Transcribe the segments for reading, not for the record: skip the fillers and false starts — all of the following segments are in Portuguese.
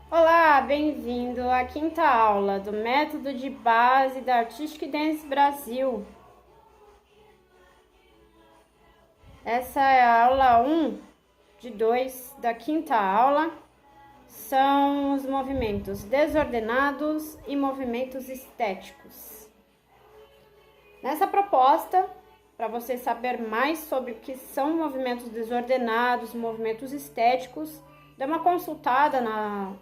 Olá, bem-vindo à quinta aula do método de base da Artistic Dance Brasil. Essa é a aula 1 de 2 da quinta aula. São os movimentos desordenados e movimentos estéticos. Nessa proposta, para você saber mais sobre o que são movimentos desordenados, movimentos estéticos, dê uma consultada na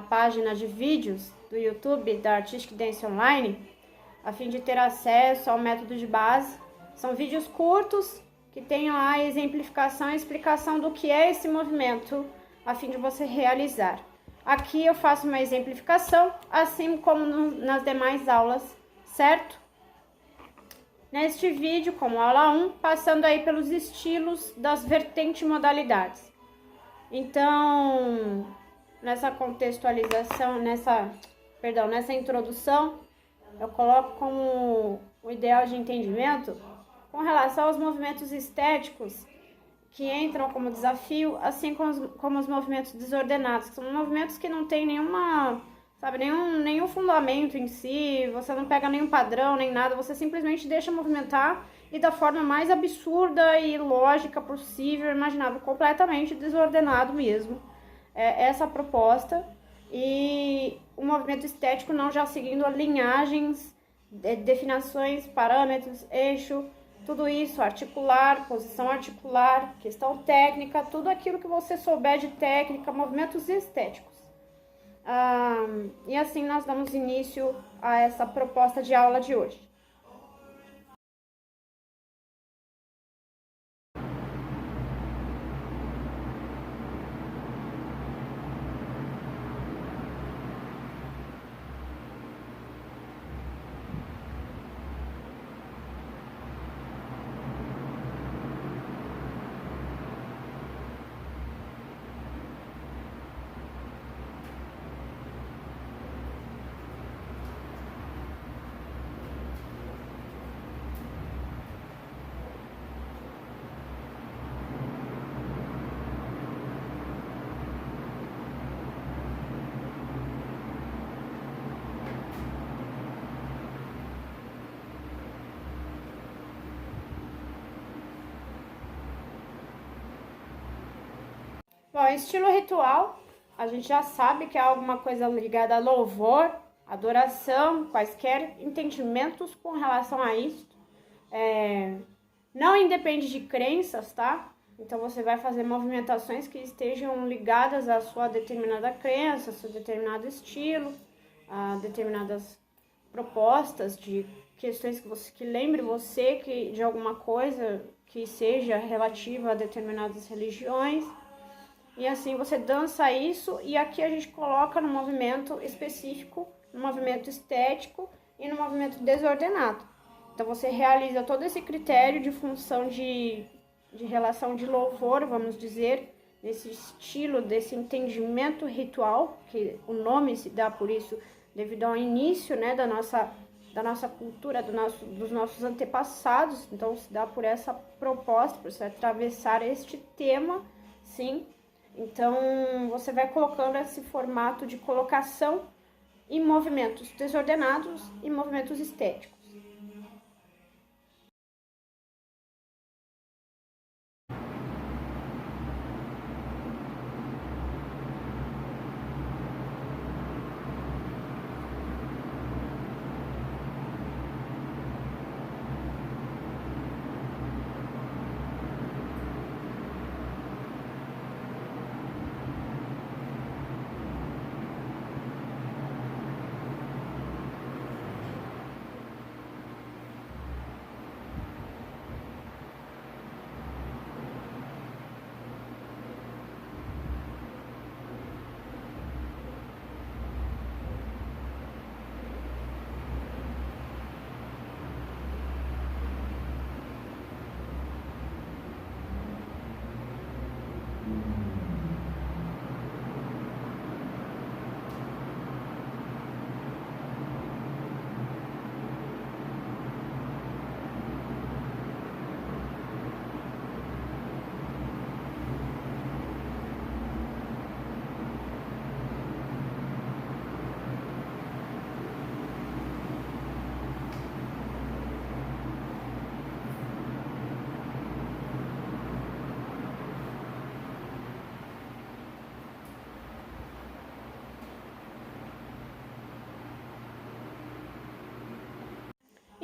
página de vídeos do YouTube da Artistic Dance Online, a fim de ter acesso ao método de base. São vídeos curtos que tem lá a exemplificação e explicação do que é esse movimento, a fim de você realizar. Aqui eu faço uma exemplificação, assim como nas demais aulas, certo? Neste vídeo, como aula 1, passando aí pelos estilos das vertentes modalidades. Então, nessa contextualização, nessa introdução, eu coloco como o ideal de entendimento com relação aos movimentos estéticos que entram como desafio, assim como os movimentos desordenados, que são movimentos que não tem nenhum fundamento em si, você não pega nenhum padrão, nem nada, você simplesmente deixa movimentar e da forma mais absurda e lógica possível, imaginável, completamente desordenado mesmo. Essa proposta, e o movimento estético não já seguindo linhagens, definições, parâmetros, eixo, tudo isso, articular, posição articular, questão técnica, tudo aquilo que você souber de técnica, movimentos estéticos. E assim nós damos início a essa proposta de aula de hoje. Bom, estilo ritual, a gente já sabe que é alguma coisa ligada a louvor, adoração, quaisquer entendimentos com relação a isso. Não independe de crenças, tá? Então você vai fazer movimentações que estejam ligadas à sua determinada crença, ao seu determinado estilo, a determinadas propostas de questões que lembre você de alguma coisa que seja relativa a determinadas religiões. E assim você dança isso, e aqui a gente coloca no movimento específico, no movimento estético e no movimento desordenado. Então você realiza todo esse critério de função de relação de louvor, vamos dizer, desse estilo, desse entendimento ritual, que o nome se dá por isso devido ao início, né, da nossa cultura, dos nossos antepassados. Então se dá por essa proposta, por se atravessar este tema, sim. Então, você vai colocando esse formato de colocação em movimentos desordenados e movimentos estéticos.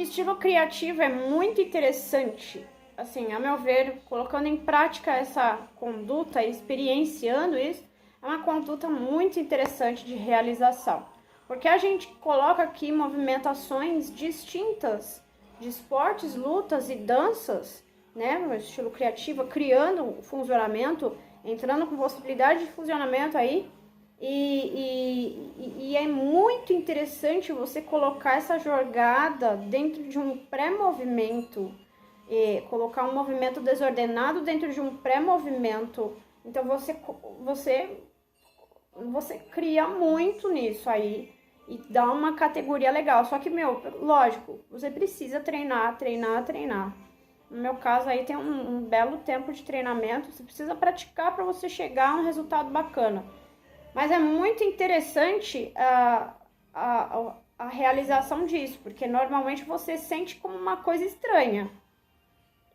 Estilo criativo é muito interessante, assim, a meu ver, colocando em prática essa conduta, experienciando isso, é uma conduta muito interessante de realização, porque a gente coloca aqui movimentações distintas de esportes, lutas e danças, né, no estilo criativo, criando um funcionamento, entrando com possibilidade de funcionamento aí. E é muito interessante você colocar essa jogada dentro de um pré-movimento, colocar um movimento desordenado dentro de um pré-movimento. Então você cria muito nisso aí e dá uma categoria legal. Só que, lógico, você precisa treinar. No meu caso aí tem um belo tempo de treinamento, você precisa praticar para você chegar a um resultado bacana. Mas é muito interessante a realização disso, porque normalmente você sente como uma coisa estranha.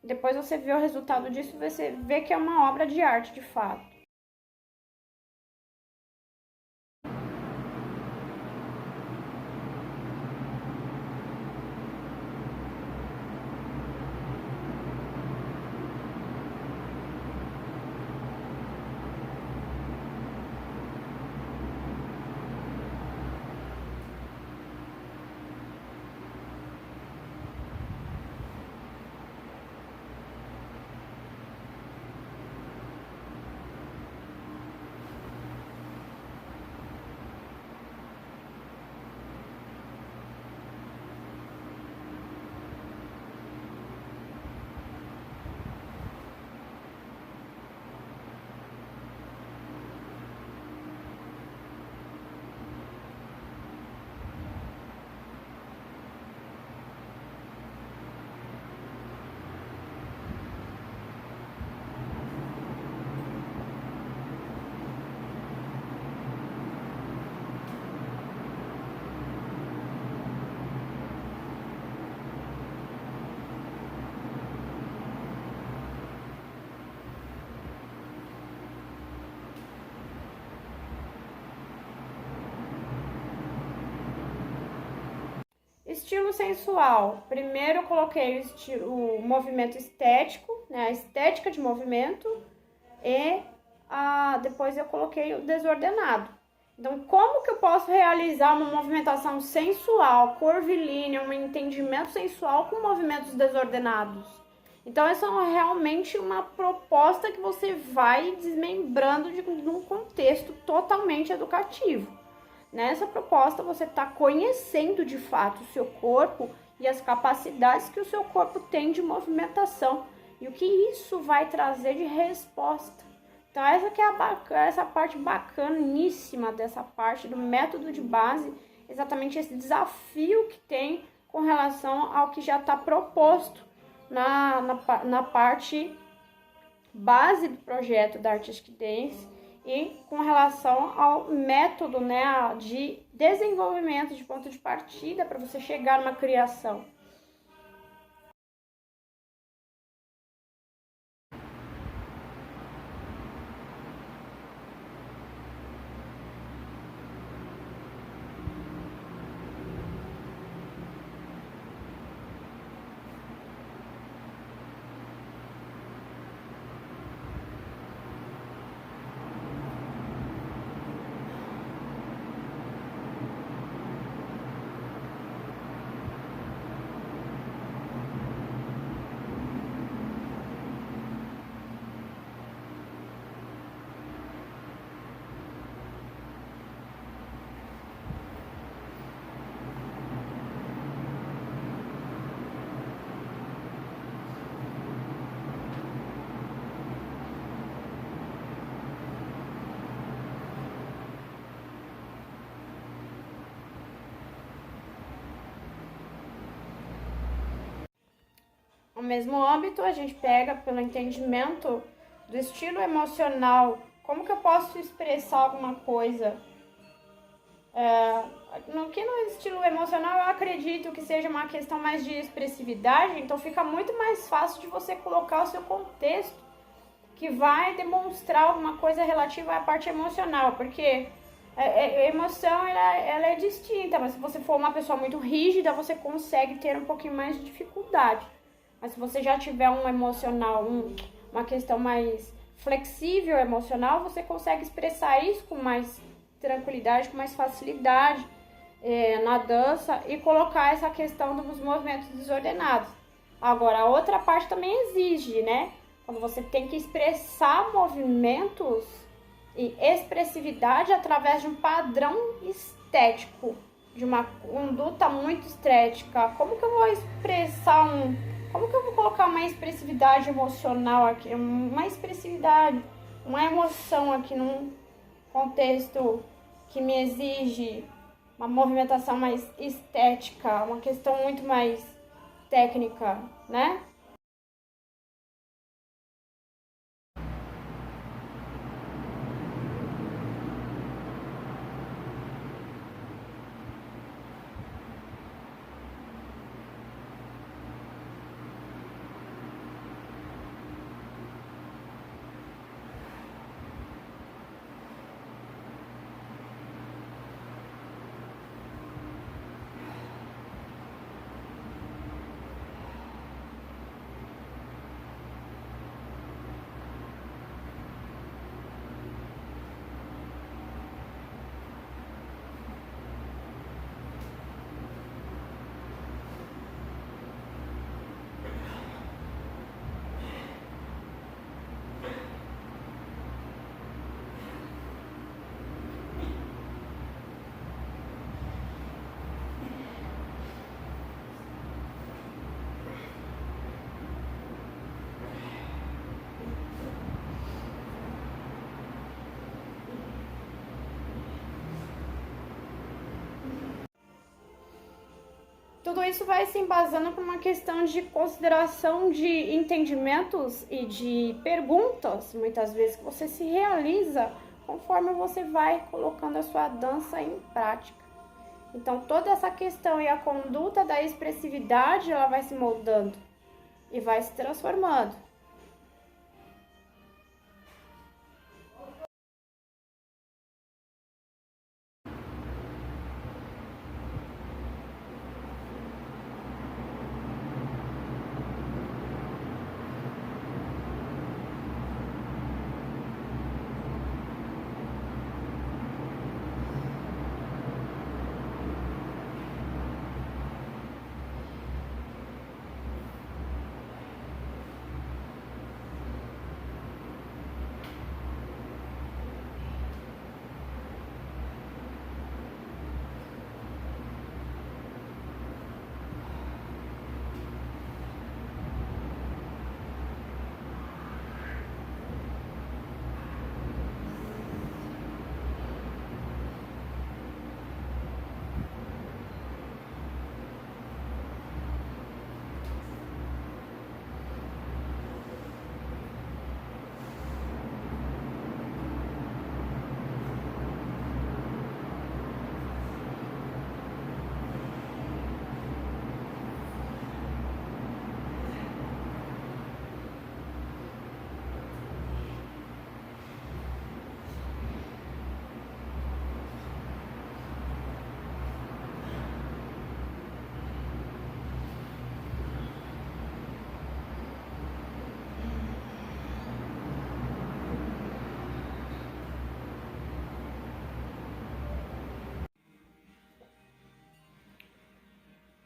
Depois você vê o resultado disso, você vê que é uma obra de arte, de fato. Estilo sensual. Primeiro eu coloquei o movimento estético, né, a estética de movimento, e depois eu coloquei o desordenado. Então, como que eu posso realizar uma movimentação sensual, curvilínea, um entendimento sensual com movimentos desordenados? Então, essa é realmente uma proposta que você vai desmembrando de um contexto totalmente educativo. Nessa proposta, você está conhecendo de fato o seu corpo e as capacidades que o seu corpo tem de movimentação e o que isso vai trazer de resposta. Então, essa que é essa parte bacaníssima dessa parte do método de base, exatamente esse desafio que tem com relação ao que já está proposto na parte base do projeto da Artistic Dance, e com relação ao método, né, de desenvolvimento, de ponto de partida para você chegar numa criação. O mesmo âmbito, a gente pega pelo entendimento do estilo emocional. Como que eu posso expressar alguma coisa? No estilo emocional, eu acredito que seja uma questão mais de expressividade, então fica muito mais fácil de você colocar o seu contexto, que vai demonstrar alguma coisa relativa à parte emocional, porque A emoção, ela é distinta, mas se você for uma pessoa muito rígida, você consegue ter um pouquinho mais de dificuldade. Mas se você já tiver um emocional, uma questão mais flexível emocional, você consegue expressar isso com mais tranquilidade, com mais facilidade na dança e colocar essa questão dos movimentos desordenados. Agora, a outra parte também exige, né? Quando você tem que expressar movimentos e expressividade através de um padrão estético, de uma conduta muito estética. Como que eu vou expressar como que eu vou colocar uma expressividade emocional aqui, uma expressividade, uma emoção aqui num contexto que me exige uma movimentação mais estética, uma questão muito mais técnica, né? Tudo isso vai se embasando por uma questão de consideração de entendimentos e de perguntas, muitas vezes, que você se realiza conforme você vai colocando a sua dança em prática. Então, toda essa questão e a conduta da expressividade, ela vai se moldando e vai se transformando.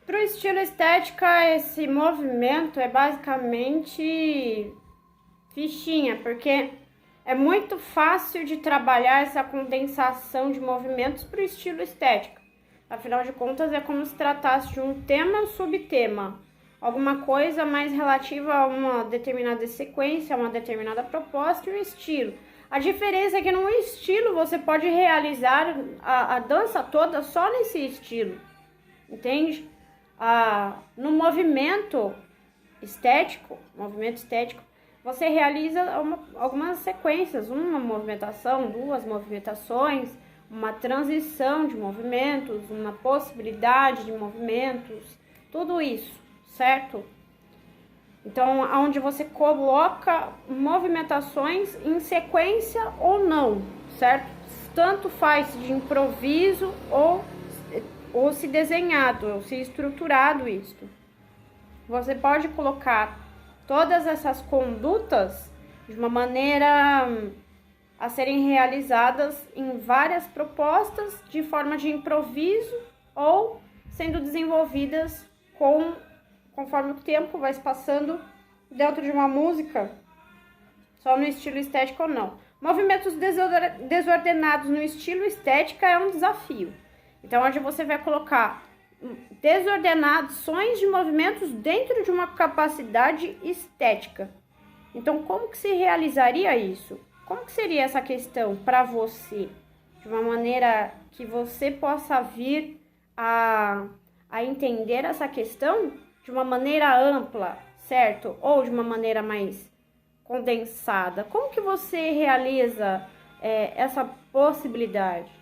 Para o estilo estética, esse movimento é basicamente fichinha, porque é muito fácil de trabalhar essa condensação de movimentos para o estilo estética. Afinal de contas, é como se tratasse de um tema subtema, alguma coisa mais relativa a uma determinada sequência, a uma determinada proposta e um estilo. A diferença é que no estilo você pode realizar a dança toda só nesse estilo, entende? No movimento estético, você realiza algumas sequências, uma movimentação, duas movimentações, uma transição de movimentos, uma possibilidade de movimentos, tudo isso, certo? Então, onde você coloca movimentações em sequência ou não, certo? tanto faz de improviso ou se desenhado, ou se estruturado isto. Você pode colocar todas essas condutas de uma maneira a serem realizadas em várias propostas de forma de improviso ou sendo desenvolvidas conforme o tempo vai se passando dentro de uma música, só no estilo estético ou não. Movimentos desordenados no estilo estética é um desafio. Então, onde você vai colocar desordenações de movimentos dentro de uma capacidade estética. Então, como que se realizaria isso? Como que seria essa questão para você? De uma maneira que você possa vir a entender essa questão de uma maneira ampla, certo? Ou de uma maneira mais condensada. Como que você realiza essa possibilidade?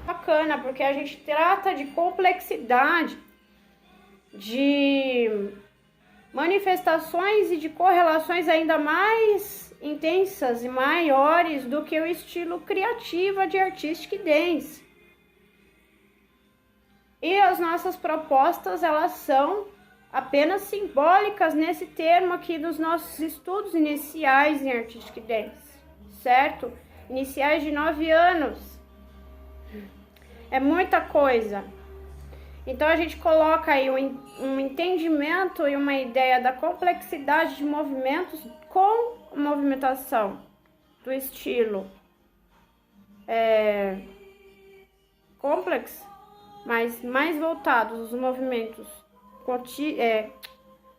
Bacana, porque a gente trata de complexidade, de manifestações e de correlações ainda mais intensas e maiores do que o estilo criativo de Artistic Dance. E as nossas propostas, elas são apenas simbólicas nesse termo aqui dos nossos estudos iniciais em Artistic Dance, certo? Iniciais de 9 anos. É muita coisa. Então a gente coloca aí um entendimento e uma ideia da complexidade de movimentos com movimentação do estilo complexo, mas mais voltados aos movimentos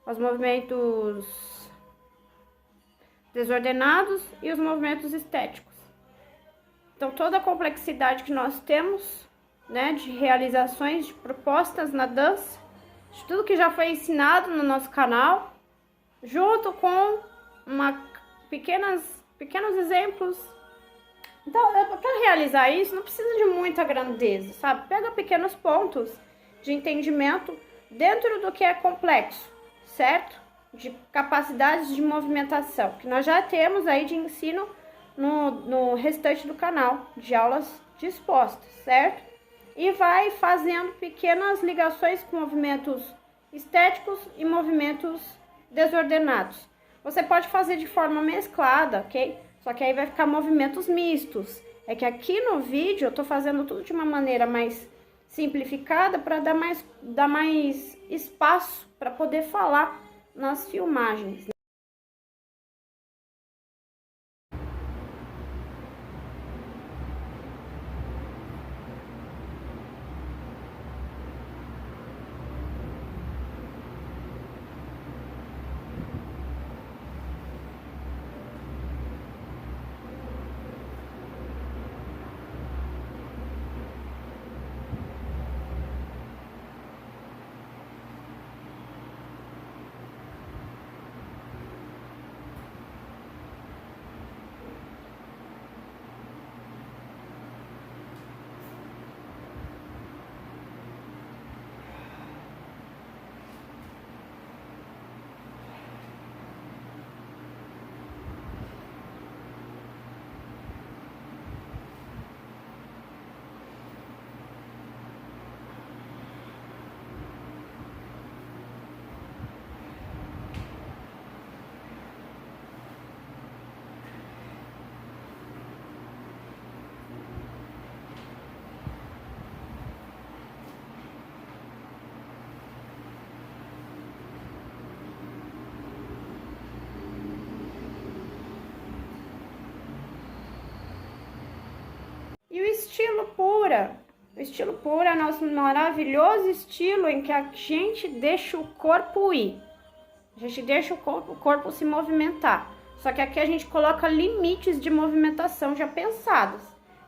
aos movimentos desordenados e os movimentos estéticos. Então toda a complexidade que nós temos, né, de realizações, de propostas na dança, de tudo que já foi ensinado no nosso canal, junto com pequenos exemplos. Então, para realizar isso, não precisa de muita grandeza, sabe? Pega pequenos pontos de entendimento dentro do que é complexo, certo? De capacidades de movimentação, que nós já temos aí de ensino no restante do canal, de aulas dispostas, certo? E vai fazendo pequenas ligações com movimentos estéticos e movimentos desordenados. Você pode fazer de forma mesclada, ok? Só que aí vai ficar movimentos mistos. É que aqui no vídeo eu tô fazendo tudo de uma maneira mais simplificada para dar mais espaço para poder falar nas filmagens. pura. O estilo puro é nosso maravilhoso estilo em que a gente deixa o corpo ir. A gente deixa o corpo se movimentar. Só que aqui a gente coloca limites de movimentação já pensados.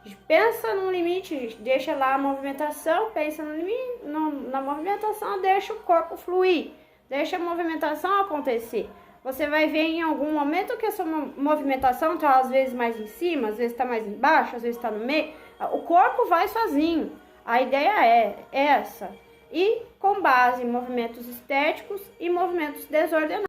A gente pensa num limite, a gente deixa lá a movimentação, pensa no limite, na movimentação, deixa o corpo fluir. Deixa a movimentação acontecer. Você vai ver em algum momento que a sua movimentação está às vezes mais em cima, às vezes está mais embaixo, às vezes está no meio. O corpo vai sozinho. A ideia é essa. E com base em movimentos estéticos e movimentos desordenados.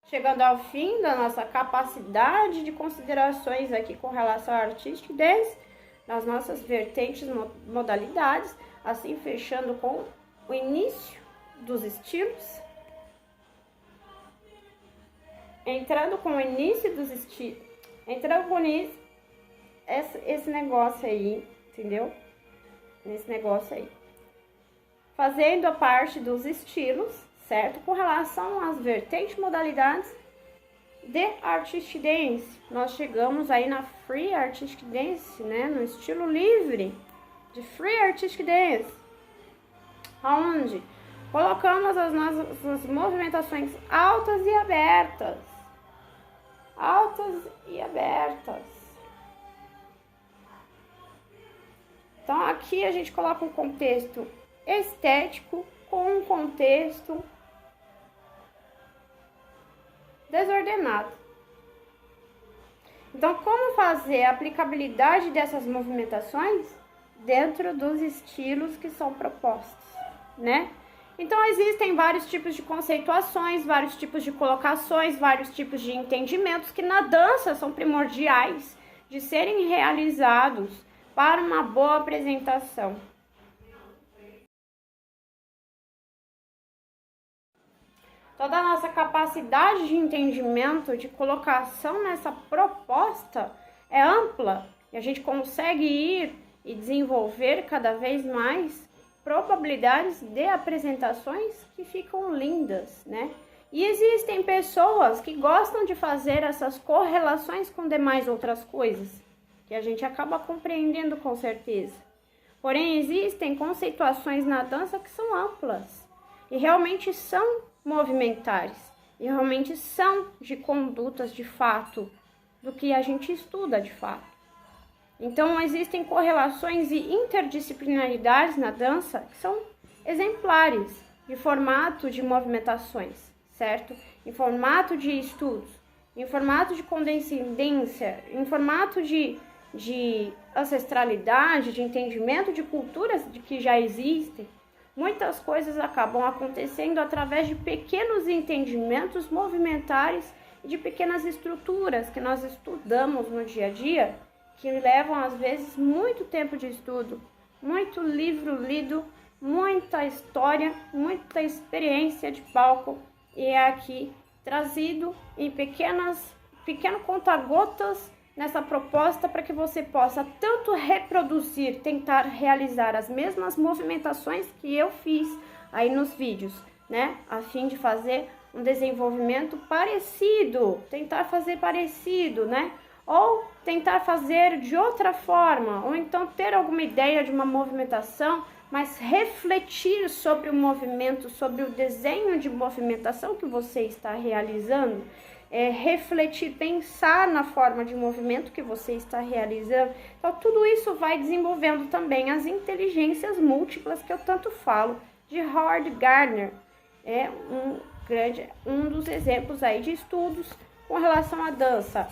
Chegando ao fim da nossa capacidade de considerações aqui com relação à Artistic Dance, nas nossas vertentes modalidades, assim fechando com o início dos estilos. Entrando com o início dos estilos, entrando com esse negócio aí, entendeu? Nesse negócio aí. Fazendo a parte dos estilos, certo? Com relação às vertentes modalidades de Artistic Dance, nós chegamos aí na Free Artistic Dance, né? No estilo livre de Free Artistic Dance, onde colocamos as nossas movimentações altas e abertas. Altas e abertas. Então aqui a gente coloca um contexto estético com um contexto desordenado. Então, como fazer a aplicabilidade dessas movimentações dentro dos estilos que são propostos, né? Então, existem vários tipos de conceituações, vários tipos de colocações, vários tipos de entendimentos que na dança são primordiais de serem realizados para uma boa apresentação. Toda a nossa capacidade de entendimento, de colocação nessa proposta é ampla e a gente consegue ir e desenvolver cada vez mais probabilidades de apresentações que ficam lindas, né? E existem pessoas que gostam de fazer essas correlações com demais outras coisas, que a gente acaba compreendendo com certeza. Porém, existem conceituações na dança que são amplas e realmente são movimentares e realmente são de condutas de fato do que a gente estuda de fato. Então existem correlações e interdisciplinaridades na dança que são exemplares de formato de movimentações, certo? Em formato de estudos, em formato de condescendência, em formato de ancestralidade, de entendimento de culturas de que já existem. Muitas coisas acabam acontecendo através de pequenos entendimentos movimentares e de pequenas estruturas que nós estudamos no dia a dia, que levam às vezes muito tempo de estudo, muito livro lido, muita história, muita experiência de palco, e é aqui trazido em pequeno conta-gotas nessa proposta para que você possa tanto reproduzir, tentar realizar as mesmas movimentações que eu fiz aí nos vídeos, né? A fim de fazer um desenvolvimento parecido, tentar fazer parecido, né? Ou tentar fazer de outra forma, ou então ter alguma ideia de uma movimentação, mas refletir sobre o movimento, sobre o desenho de movimentação que você está realizando, refletir, pensar na forma de movimento que você está realizando. Então, tudo isso vai desenvolvendo também as inteligências múltiplas que eu tanto falo, de Howard Gardner. É um dos exemplos aí de estudos com relação à dança.